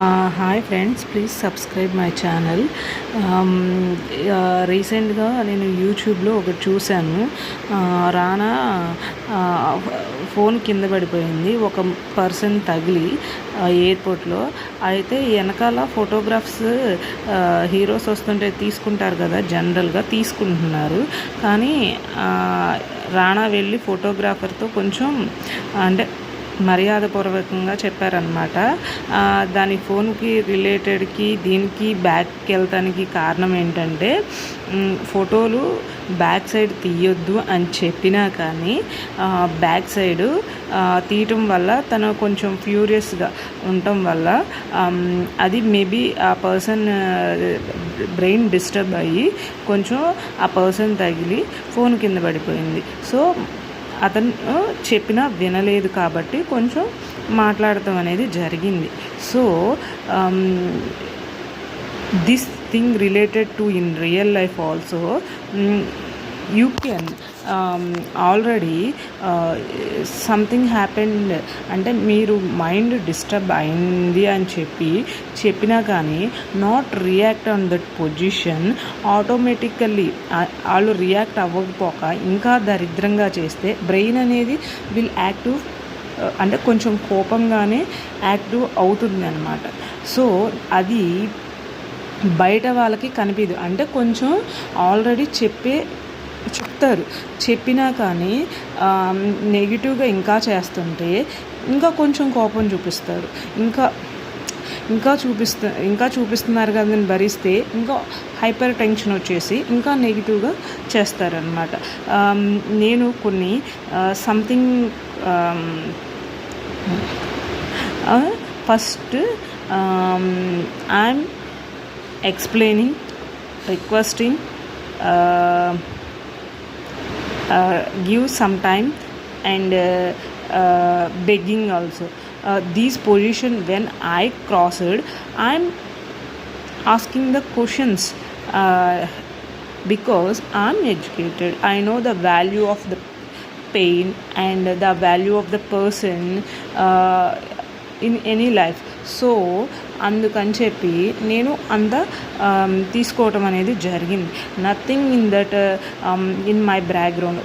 Hi friends, please subscribe my channel. రీసెంట్గా నేను యూట్యూబ్లో ఒకటి చూశాను. రానా ఫోన్ కింద పడిపోయింది ఒక పర్సన్ తగిలి ఎయిర్పోర్ట్లో. అయితే వెనకాల ఫోటోగ్రాఫ్స్ హీరోస్ వస్తుంటే తీసుకుంటారు కదా, జనరల్గా తీసుకుంటున్నారు. కానీ రానా వెళ్ళి ఫోటోగ్రాఫర్తో కొంచెం అంటే మర్యాదపూర్వకంగా చెప్పారనమాట. దాని ఫోన్కి రిలేటెడ్కి దీనికి బ్యాక్కి వెళ్తానికి కారణం ఏంటంటే, ఫోటోలు బ్యాక్ సైడ్ తీయొద్దు అని చెప్పినా కానీ బ్యాక్ సైడు తీయటం వల్ల తను కొంచెం ఫ్యూరియస్గా ఉండటం వల్ల అది మేబీ ఆ పర్సన్ బ్రెయిన్ డిస్టర్బ్ అయ్యి కొంచెం ఆ పర్సన్ తగిలి ఫోన్ కింద పడిపోయింది. సో అతను చెప్పినా వినలేదు కాబట్టి కొంచెం మాట్లాడటం అనేది జరిగింది. So this thing related to in real life also you can already something happened అంటే మీరు మైండ్ డిస్టర్బ్ అయింది అని చెప్పినా కానీ not react on that position. Automatically వాళ్ళు రియాక్ట్ అవ్వకపోక ఇంకా దరిద్రంగా చేస్తే బ్రెయిన్ అనేది విల్ యాక్టివ్ అంటే కొంచెం కోపంగానే యాక్టివ్ అవుతుంది అన్నమాట. సో అది బయట వాళ్ళకి కనిపించదు. అంటే కొంచెం ఆల్రెడీ చెప్తారు, చెప్పినా కానీ నెగిటివ్గా ఇంకా చేస్తుంటే ఇంకా కొంచెం కోపం చూపిస్తారు. ఇంకా చూపిస్తున్నారు కదని భరిస్తే ఇంకా హైపర్ టెన్షన్ వచ్చేసి ఇంకా నెగిటివ్గా చేస్తారనమాట. నేను కొన్ని something first I'm explaining, requesting, give some time and begging also. These position when I crossed, I'm asking the questions because I'm educated. I know the value of the pain and the value of the person in any life. So అందుకని చెప్పి నేను అంత తీసుకోవటం అనేది జరిగింది. Nothing in that in my background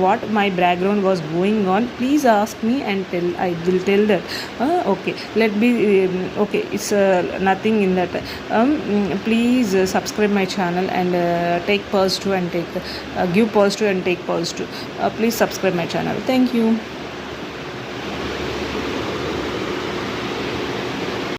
what my background was going on. Please ask me and I will tell that. Okay, let be okay, it's nothing in that. Please subscribe my channel and take positive and give positive and take positive. Please subscribe my channel. Thank you.